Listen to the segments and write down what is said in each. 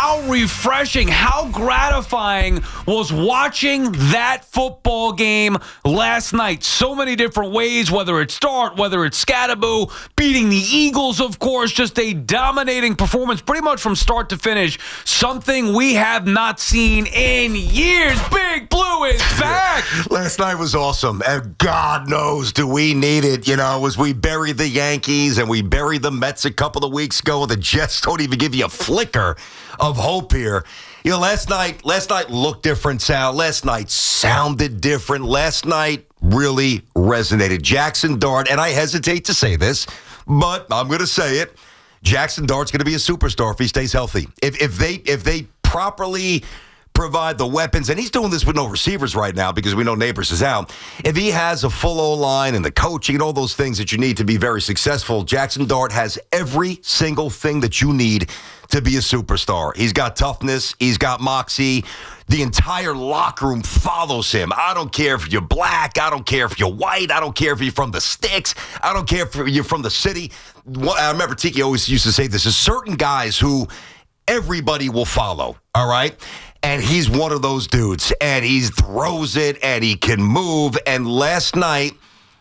how refreshing, how gratifying was watching that football game last night. So many different ways, whether it's Dart, whether it's Scadaboo, beating the Eagles, of course, just a dominating performance pretty much from start to finish. Something we have not seen in years. Big Blue is back. Last night was awesome, and God knows do we need it. As we buried the Yankees and we buried the Mets a couple of weeks ago, the Jets don't even give you a flicker of hope here. Last night looked different, Sal. Last night sounded different. Last night really resonated. Jaxson Dart, and I hesitate to say this, but I'm going to say it. Jaxson Dart's going to be a superstar if he stays healthy. If they properly provide the weapons, and he's doing this with no receivers right now because we know Neighbors is out. If he has a full O-line and the coaching and all those things that you need to be very successful, Jaxson Dart has every single thing that you need to be a superstar. He's got toughness. He's got moxie. The entire locker room follows him. I don't care if you're black. I don't care if you're white. I don't care if you're from the sticks. I don't care if you're from the city. I remember Tiki always used to say this. There's certain guys who everybody will follow, all right? And he's one of those dudes, and he throws it, and he can move. And last night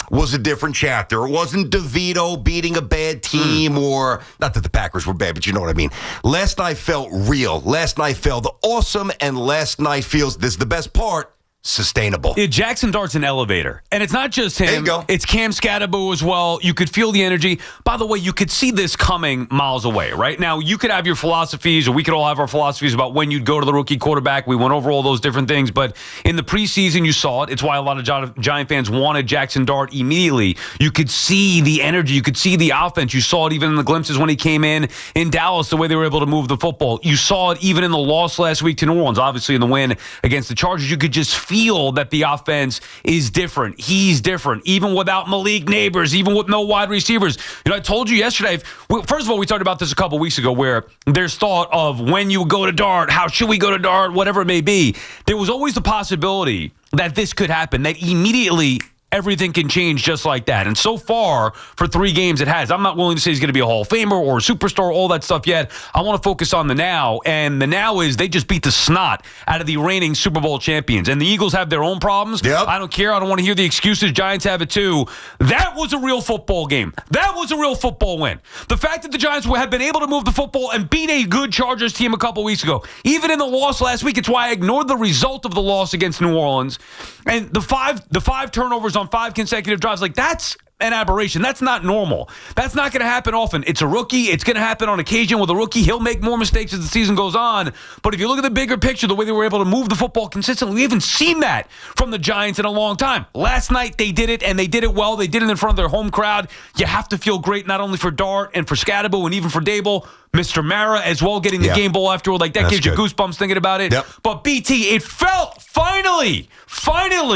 was a different chapter. It wasn't DeVito beating a bad team or, not that the Packers were bad, but you know what I mean. Last night felt real. Last night felt awesome, and last night feels, this is the best part, sustainable. Yeah, Jaxson Dart's an elevator. And it's not just him. There you go. It's Cam Scadaboo as well. You could feel the energy. By the way, you could see this coming miles away, right? Now, you could have your philosophies, or we could all have our philosophies about when you'd go to the rookie quarterback. We went over all those different things. But in the preseason, you saw it. It's why a lot of Giant fans wanted Jaxson Dart immediately. You could see the energy. You could see the offense. You saw it even in the glimpses when he came in Dallas, the way they were able to move the football. You saw it even in the loss last week to New Orleans, obviously in the win against the Chargers. You could just feel that the offense is different. He's different, even without Malik Neighbors, even with no wide receivers. I told you yesterday, first of all, we talked about this a couple weeks ago where there's thought of when you go to Dart, how should we go to Dart, whatever it may be. There was always the possibility that this could happen, that immediately everything can change just like that. And so far, for 3 games, it has. I'm not willing to say he's going to be a Hall of Famer or a superstar, all that stuff yet. I want to focus on the now. And the now is they just beat the snot out of the reigning Super Bowl champions. And the Eagles have their own problems. Yep. I don't care. I don't want to hear the excuses. Giants have it too. That was a real football game. That was a real football win. The fact that the Giants have been able to move the football and beat a good Chargers team a couple weeks ago, even in the loss last week, it's why I ignored the result of the loss against New Orleans. And the five turnovers on 5 consecutive drives, that's an aberration. That's not normal. That's not going to happen often. It's a rookie. It's going to happen on occasion with a rookie. He'll make more mistakes as the season goes on. But if you look at the bigger picture, the way they were able to move the football consistently, we haven't seen that from the Giants in a long time. Last night, they did it, and they did it well. They did it in front of their home crowd. You have to feel great, not only for Dart and for Scadaboo and even for Daboll, Mr. Mara as well, getting the game ball afterward. That gives you goosebumps thinking about it. Yep. But BT, it felt finally,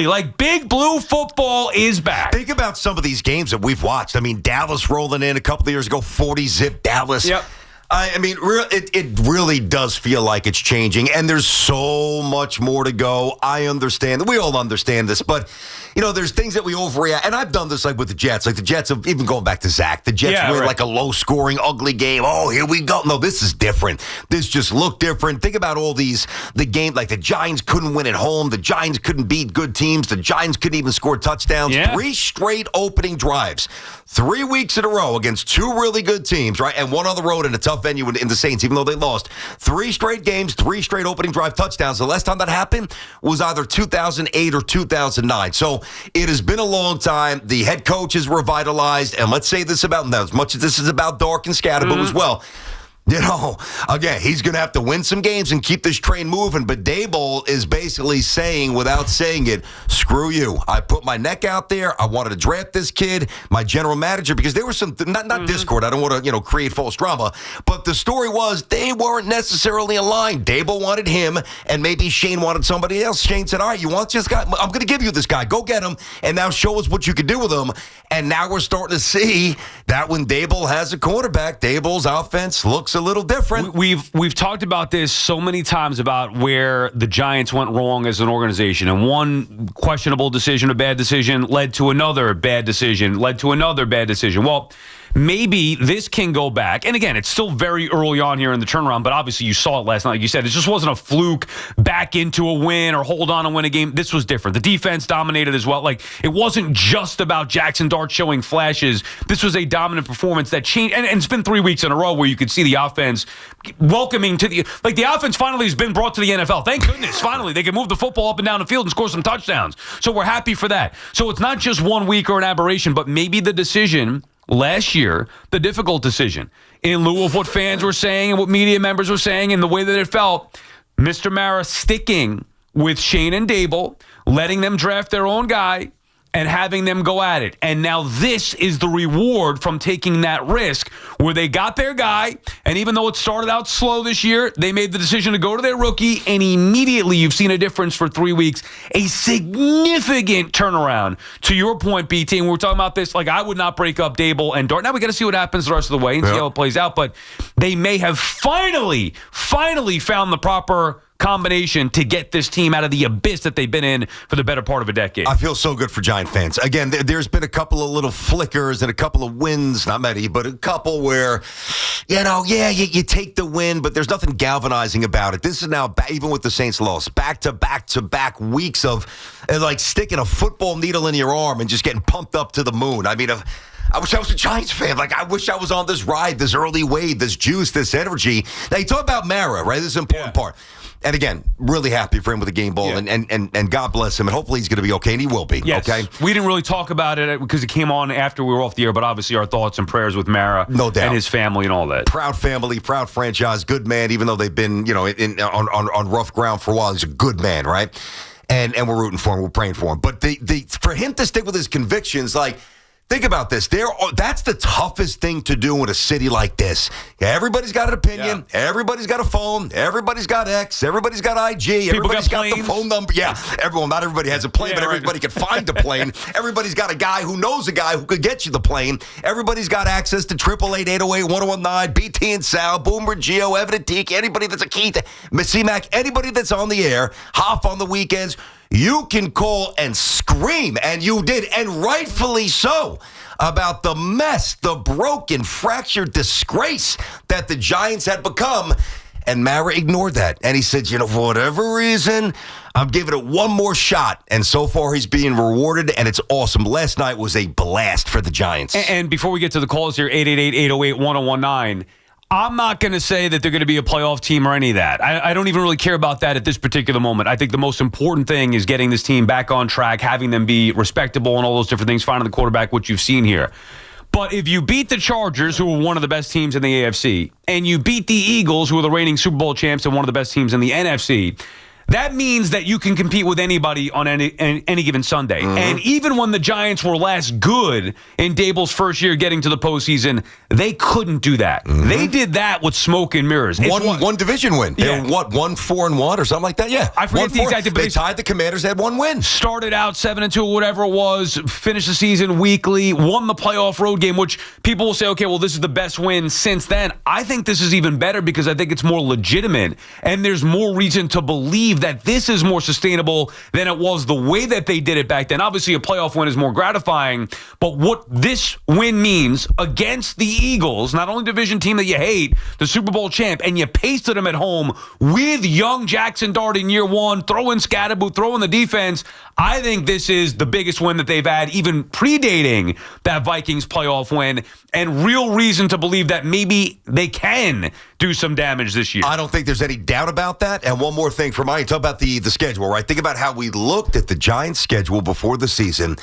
like Big Blue football is back. Think about some of these games that we've watched. I mean, Dallas rolling in a couple of years ago, 40-zip Dallas. Yep. It really does feel like it's changing, and there's so much more to go. I understand. We all understand this, but, there's things that we overreact. And I've done this with the Jets. The Jets have, even going back to Zach, the Jets win a low-scoring, ugly game. Oh, here we go. No, this is different. This just looked different. Think about all the game, the Giants couldn't win at home. The Giants couldn't beat good teams. The Giants couldn't even score touchdowns. Yeah. 3 straight opening drives. 3 weeks in a row against 2 really good teams, right? And one on the road in a tough venue in the Saints, even though they lost. 3 straight games, 3 straight opening drive touchdowns. The last time that happened was either 2008 or 2009. So it has been a long time. The head coach is revitalized. And let's say this about them, as much as this is about Dark and Scadaboo as well. Again, he's going to have to win some games and keep this train moving. But Daboll is basically saying, without saying it, screw you. I put my neck out there. I wanted to draft this kid, my general manager, because there was some, not discord. I don't want to, create false drama. But the story was they weren't necessarily aligned. Daboll wanted him, and maybe Schoen wanted somebody else. Schoen said, all right, you want this guy? I'm going to give you this guy. Go get him, and now show us what you can do with him. And now we're starting to see that when Daboll has a quarterback, Daboll's offense looks a little different. We've talked about this so many times about where the Giants went wrong as an organization, and one questionable decision, a bad decision, led to another bad decision, led to another bad decision. Well, maybe this can go back. And again, it's still very early on here in the turnaround, but obviously you saw it last night. Like you said, it just wasn't a fluke back into a win or hold on and win a game. This was different. The defense dominated as well. Like, it wasn't just about Jaxson Dart showing flashes. This was a dominant performance that changed. And it's been 3 weeks in a row where you could see the offense welcoming to the offense finally has been brought to the NFL. Thank goodness. Finally, they can move the football up and down the field and score some touchdowns. So we're happy for that. So it's not just 1 week or an aberration, but maybe the decision last year, the difficult decision, in lieu of what fans were saying and what media members were saying and the way that it felt, Mr. Mara sticking with Schoen and Daboll, letting them draft their own guy, and having them go at it. And now this is the reward from taking that risk where they got their guy, and even though it started out slow this year, they made the decision to go to their rookie, and immediately you've seen a difference for 3 weeks, a significant turnaround. To your point, BT, and we were talking about this, like, I would not break up Daboll and Dart. Now we got to see what happens the rest of the way and see how it plays out, but they may have finally found the proper combination to get this team out of the abyss that they've been in for the better part of a decade. I feel so good for Giant fans. Again, there's been a couple of little flickers and a couple of wins, not many, but a couple where, you take the win, but there's nothing galvanizing about it. This is now, even with the Saints loss, back-to-back weeks of like sticking a football needle in your arm and just getting pumped up to the moon. I mean, I wish I was a Giants fan. Like, I wish I was on this ride, this early wave, this juice, this energy. Now, you talk about Mara, right? This is an important part. And again, really happy for him with the game ball, and God bless him, and hopefully he's going to be okay, and he will be. Yes. Okay. We didn't really talk about it because it came on after we were off the air, but obviously our thoughts and prayers with Mara, no doubt, and his family and all that. Proud family, proud franchise, good man. Even though they've been, on rough ground for a while, he's a good man, right? And we're rooting for him, we're praying for him. But for him to stick with his convictions, like. Think about this. That's the toughest thing to do in a city like this. Everybody's got an opinion. Yeah. Everybody's got a phone. Everybody's got X. Everybody's got IG. Everybody's got the phone number. Yeah, not everybody has a plane, but everybody can find a plane. Everybody's got a guy who knows a guy who could get you the plane. Everybody's got access to 888-808-1019, BT and Sal, Boomer, Geo, Evan and Teak, anybody that's a key to C-Mac, anybody that's on the air, Hoff on the weekends. You can call and scream, and you did, and rightfully so, about the mess, the broken, fractured disgrace that the Giants had become. And Mara ignored that. And he said, for whatever reason, I'm giving it one more shot. And so far, he's being rewarded, and it's awesome. Last night was a blast for the Giants. And before we get to the calls here, 888-808-1019, I'm not going to say that they're going to be a playoff team or any of that. I don't even really care about that at this particular moment. I think the most important thing is getting this team back on track, having them be respectable and all those different things, finding the quarterback, what you've seen here. But if you beat the Chargers, who are one of the best teams in the AFC, and you beat the Eagles, who are the reigning Super Bowl champs and one of the best teams in the NFC, that means that you can compete with anybody on any given Sunday. Mm-hmm. And even when the Giants were last good in Daboll's first year getting to the postseason, they couldn't do that. Mm-hmm. They did that with smoke and mirrors. One division win. Yeah. They were 1-4-1 or something like that? Yeah. I forget the exact, but they tied the Commanders, had one win. Started out 7-2 or whatever it was, finished the season weekly, won the playoff road game, which people will say, okay, well, this is the best win since then. I think this is even better because I think it's more legitimate, and there's more reason to believe that this is more sustainable than it was the way that they did it back then. Obviously, a playoff win is more gratifying, but what this win means against the Eagles, not only division team that you hate, the Super Bowl champ, and you pasted them at home with young Jaxson Dart in year one, throw in Scatterboot, throw in the defense. I think this is the biggest win that they've had, even predating that Vikings playoff win, and real reason to believe that maybe they can do some damage this year. I don't think there's any doubt about that. And one more thing for mine, talk about the schedule, right? Think about how we looked at the Giants' schedule before the season.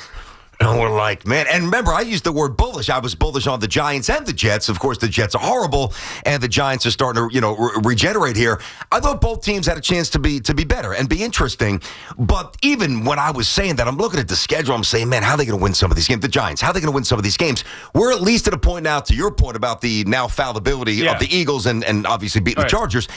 And we're like, man, and remember, I used the word bullish. I was bullish on the Giants and the Jets. Of course, the Jets are horrible, and the Giants are starting to, regenerate here. I thought both teams had a chance to be better and be interesting. But even when I was saying that, I'm looking at the schedule, I'm saying, man, how are they going to win some of these games? The Giants, how are they going to win some of these games? We're at least at a point now, to your point about the now fallibility of the Eagles and obviously beating the Chargers.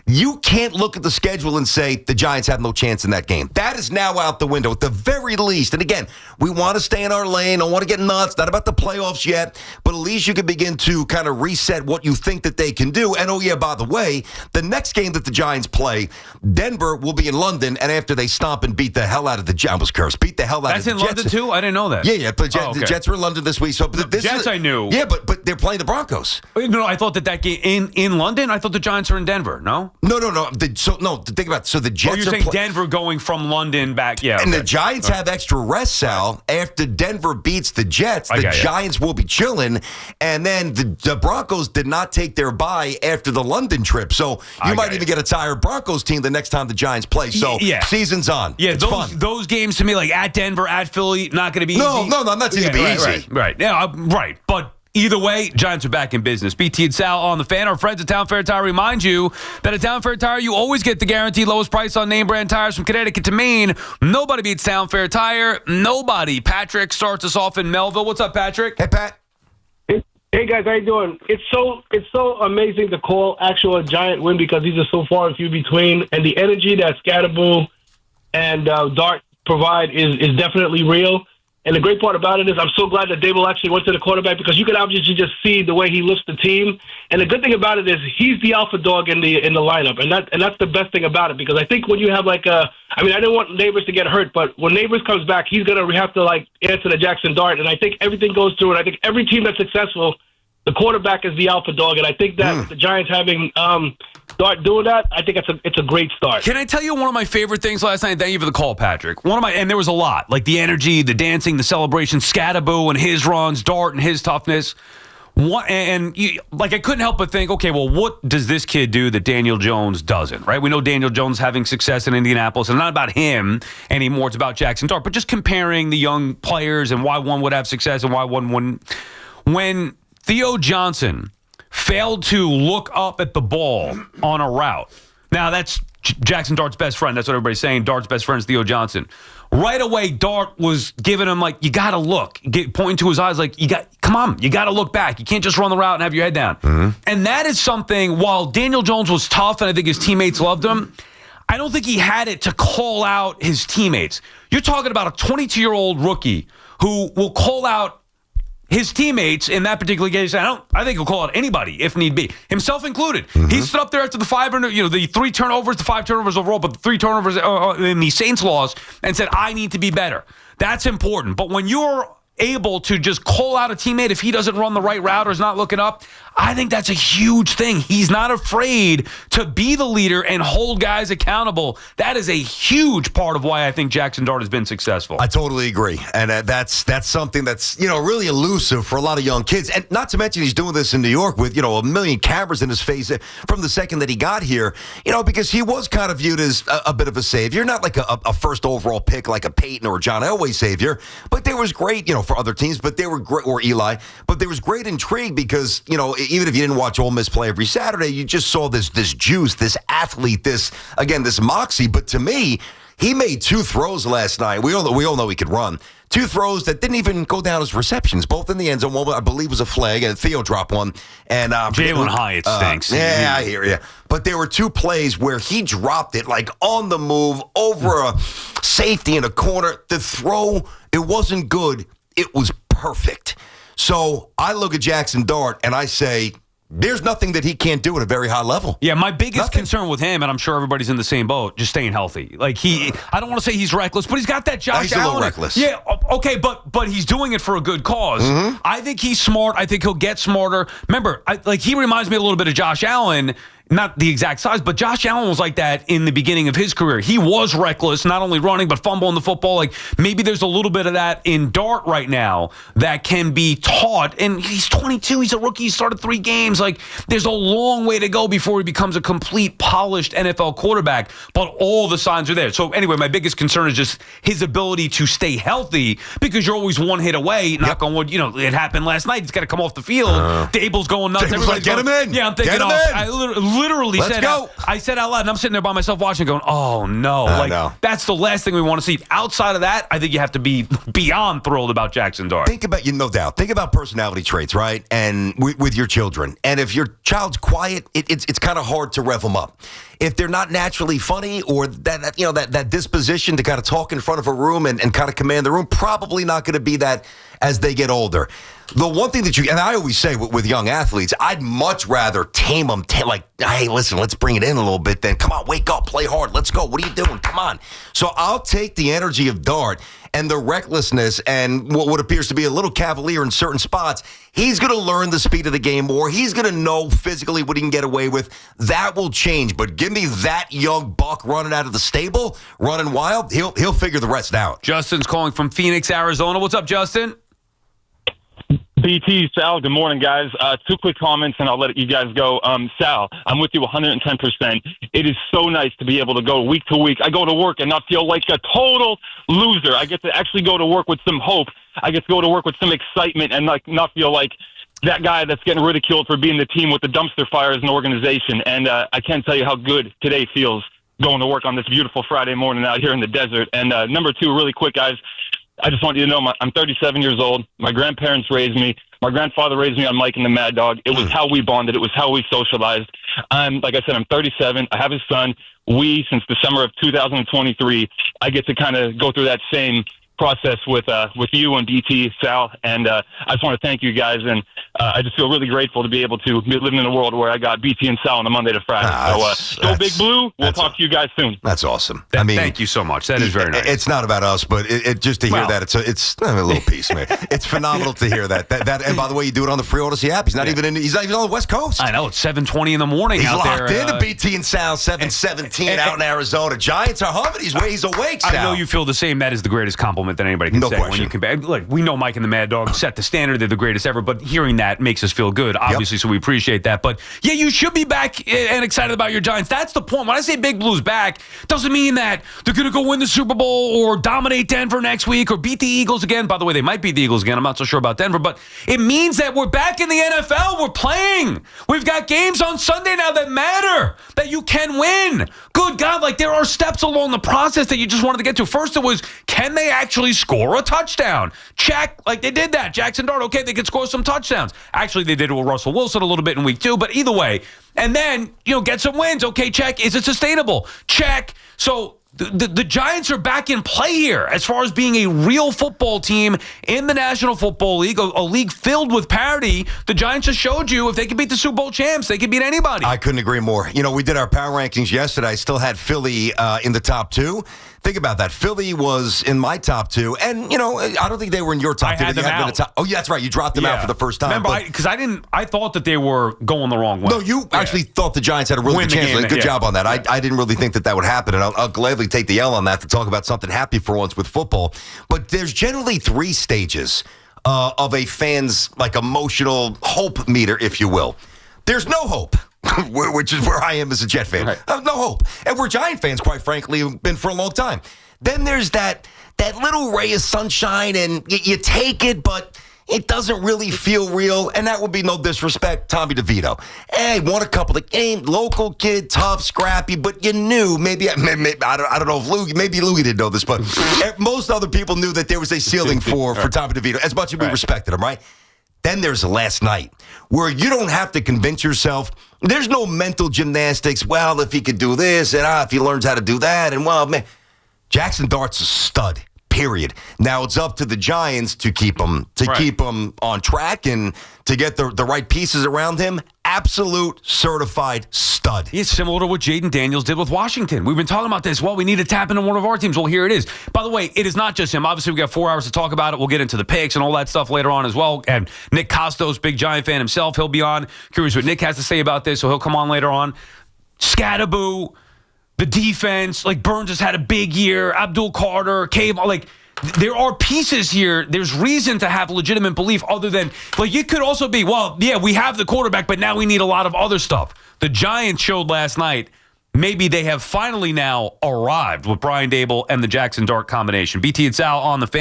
You can't look at the schedule and say the Giants have no chance in that game. That is now out the window at the very least. And again, we want to stay in our lane. Don't want to get nuts. Not about the playoffs yet. But at least you can begin to kind of reset what you think that they can do. And, oh, yeah, by the way, the next game that the Giants play, Denver will be in London. And after they stomp and beat the hell out of the Jets, I was cursed, beat the hell out of the Jets. That's in London, too? I didn't know that. Yeah. But the Jets were in London this week. So this Jets, I knew. Yeah, but they're playing the Broncos. No, I thought that game in London, I thought the Giants are in Denver, no? No. Think about it. So the Jets you're saying Denver going from London back, yeah. And the Giants have extra rest, Sal. After Denver beats the Jets, the Giants will be chilling. And then the Broncos did not take their bye after the London trip. So you might even get a tired Broncos team the next time the Giants play. So season's on. Yeah, it's fun. Those games to me, like at Denver, at Philly, not going to be easy. No, not going to be easy. Right. Yeah, right. But either way, Giants are back in business. BT and Sal on the Fan. Our friends at Town Fair Tire remind you that at Town Fair Tire, you always get the guaranteed lowest price on name brand tires from Connecticut to Maine. Nobody beats Town Fair Tire. Nobody. Patrick starts us off in Melville. What's up, Patrick? Hey, Pat. Hey guys, how you doing? It's so amazing to call actual Giant win because these are so far and few between, and the energy that Scatterbull and Dart provide is definitely real. And the great part about it is I'm so glad that Daboll actually went to the quarterback because you can obviously just see the way he lifts the team. And the good thing about it is he's the alpha dog in the lineup, and that's the best thing about it because I think when you have I didn't want Neighbors to get hurt, but when Neighbors comes back, he's gonna have to answer the Jaxson Dart, and I think everything goes through. And I think every team that's successful, the quarterback is the alpha dog, and I think that with the Giants having Dart doing that, I think it's a great start. Can I tell you one of my favorite things last night? Thank you for the call, Patrick. And there was a lot, like the energy, the dancing, the celebration, Scatterbull and his runs, Dart and his toughness. I couldn't help but think, okay, well, what does this kid do that Daniel Jones doesn't, right? We know Daniel Jones having success in Indianapolis, and not about him anymore. It's about Jaxson Dart, but just comparing the young players and why one would have success and why one wouldn't. When Theo Johnson failed to look up at the ball on a route. Now, that's Jaxson Dart's best friend. That's what everybody's saying. Dart's best friend is Theo Johnson. Right away, Dart was giving him, you got to look. Pointing to his eyes come on, you got to look back. You can't just run the route and have your head down. Mm-hmm. And that is something, while Daniel Jones was tough and I think his teammates loved him, I don't think he had it to call out his teammates. You're talking about a 22-year-old rookie who will call out his teammates in that particular case. I think he'll call out anybody if need be, himself included. Mm-hmm. He stood up there after the 500, the 3 turnovers, the 5 turnovers overall, but the 3 turnovers in the Saints loss, and said, I need to be better. That's important. But when you're able to just call out a teammate if he doesn't run the right route or is not looking up, I think that's a huge thing. He's not afraid to be the leader and hold guys accountable. That is a huge part of why I think Jaxson Dart has been successful. I totally agree. And that's something that's, really elusive for a lot of young kids. And not to mention he's doing this in New York with, a million cameras in his face from the second that he got here, because he was kind of viewed as a bit of a savior, not like a first overall pick like a Peyton or a John Elway savior, but there was great, for other teams, but they were great, or Eli, but there was great intrigue because, even if you didn't watch Ole Miss play every Saturday, you just saw this juice, this athlete, this moxie. But to me, he made 2 throws last night. We all know he could run. 2 throws that didn't even go down as receptions, both in the end zone. One, I believe, was a flag, and Theo dropped one. And Jalen Hyatt stinks. Yeah, I hear you. But there were 2 plays where he dropped it on the move over a safety in a corner. The throw, it wasn't good. It was perfect. So I look at Jaxson Dart and I say, there's nothing that he can't do at a very high level. Yeah, my biggest concern with him, and I'm sure everybody's in the same boat, just staying healthy. I don't want to say he's reckless, but he's got that Josh Allen. He's a little reckless. Yeah, okay, but he's doing it for a good cause. Mm-hmm. I think he's smart. I think he'll get smarter. Remember, he reminds me a little bit of Josh Allen. Not the exact size, but Josh Allen was like that in the beginning of his career. He was reckless, not only running, but fumbling the football. Maybe there's a little bit of that in Dart right now that can be taught. And he's 22. He's a rookie. He started 3 games. There's a long way to go before he becomes a complete, polished NFL quarterback. But all the signs are there. So anyway, my biggest concern is just his ability to stay healthy because you're always 1 hit away. Knock on wood. It happened last night. He's got to come off the field. Daboll's going nuts. Daboll's get him in. Yeah, I'm thinking, literally Let's go. I said out loud, and I'm sitting there by myself watching, going, "Oh no!" That's the last thing we want to see. Outside of that, I think you have to be beyond thrilled about Jaxson Dart. Think about no doubt. Think about personality traits, right? And with your children, and if your child's quiet, it's kind of hard to rev them up. If they're not naturally funny or that disposition to kind of talk in front of a room and kind of command the room, probably not going to be that as they get older. The one thing that and I always say with young athletes, I'd much rather tame them, hey, listen, let's bring it in a little bit then. Come on, wake up, play hard, let's go. What are you doing? Come on. So I'll take the energy of Dart and the recklessness and what appears to be a little cavalier in certain spots. He's going to learn the speed of the game more. He's going to know physically what he can get away with. That will change. But give me that young buck running out of the stable, running wild. He'll figure the rest out. Justin's calling from Phoenix, Arizona. What's up, Justin? BT, Sal, good morning, guys. 2 quick comments, and I'll let you guys go. Sal, I'm with you 110%. It is so nice to be able to go week to week. I go to work and not feel like a total loser. I get to actually go to work with some hope. I get to go to work with some excitement and not feel like that guy that's getting ridiculed for being the team with the dumpster fire as an organization. And I can't tell you how good today feels going to work on this beautiful Friday morning out here in the desert. And number 2, really quick, guys, I just want you to know I'm 37 years old. My grandparents raised me. My grandfather raised me on Mike and the Mad Dog. It was how we bonded. It was how we socialized. Like I said, I'm 37. I have a son. Since December of 2023, I get to kind of go through that same process with you and BT, Sal, and I just want to thank you guys, and I just feel really grateful to be able to be living in a world where I got BT and Sal on a Monday to Friday. Go Big Blue. We'll talk to you guys soon. That's awesome. Thank you so much. That is very nice. It's not about us, but just to hear that, it's a little piece, man. It's phenomenal to hear that. And by the way, you do it on the Free Odyssey app. He's not even on the West Coast. I know, it's 7:20 in the morning. He's out locked there. into BT and Sal 7:17 out in Arizona. Giants are humming. He's awake. Sal. I know you feel the same. That is the greatest compliment that anybody can say. Question. When you can, look, we know Mike and the Mad Dog set the standard. They're the greatest ever. But hearing that makes us feel good, obviously. So we appreciate that. But yeah, you should be back and excited about your Giants. That's the point. When I say Big Blue's back, doesn't mean that they're going to go win the Super Bowl or dominate Denver next week or beat the Eagles again. By the way, they might beat the Eagles again. I'm not so sure about Denver, but it means that we're back in the NFL. We're playing. We've got games on Sunday now that matter, that you can win. Good God, like there are steps along the process that you just wanted to get to. First, it was, can they actually score a touchdown? Check, like they did that. Jaxson Dart, okay, they could score some touchdowns. Actually, they did it with Russell Wilson a little bit in week 2, but either way. And then, get some wins. Okay, check. Is it sustainable? Check. So the Giants are back in play here as far as being a real football team in the National Football League, a league filled with parity. The Giants just showed you if they can beat the Super Bowl champs, they can beat anybody. I couldn't agree more. We did our power rankings yesterday. I still had Philly in the top 2. Think about that. Philly was in my top 2, and I don't think they were in your top 2. I had them out. Oh, yeah, that's right. You dropped them out for the first time. Remember, because I thought that they were going the wrong way. No, you actually thought the Giants had a really good chance. Good job on that. I didn't really think that would happen, and I'll gladly take the L on that to talk about something happy for once with football. But there's generally 3 stages of a fan's emotional hope meter, if you will. There's no hope. Which is where I am as a Jet fan. Right. No hope. And we're Giant fans, quite frankly, have been for a long time. Then there's that little ray of sunshine, and you take it, but it doesn't really feel real. And that would be no disrespect, Tommy DeVito. Hey, won a couple of games, local kid, tough, scrappy, but you knew, maybe I don't know if Louie didn't know this, but most other people knew that there was a ceiling for Tommy DeVito, as much as we respected him, right? Then there's last night, where you don't have to convince yourself. There's no mental gymnastics. Well, if he could do this, and if he learns how to do that, and man, Jaxson Dart's a stud. Period. Now it's up to the Giants to keep him on track and to get the right pieces around him. Absolute certified stud. It's similar to what Jaden Daniels did with Washington. We've been talking about this. Well, we need to tap into one of our teams. Well, here it is. By the way, it is not just him. Obviously, we got 4 hours to talk about it. We'll get into the picks and all that stuff later on as well. And Nick Costos, big Giant fan himself, he'll be on. Curious what Nick has to say about this, so he'll come on later on. Scatterboo, the defense, Burns has had a big year. Abdul Carter, Cave, there are pieces here. There's reason to have legitimate belief other than, it could also be, we have the quarterback, but now we need a lot of other stuff. The Giants showed last night, maybe they have finally now arrived with Brian Daboll and the Jaxson Dart combination. BT and Sal on the Fan.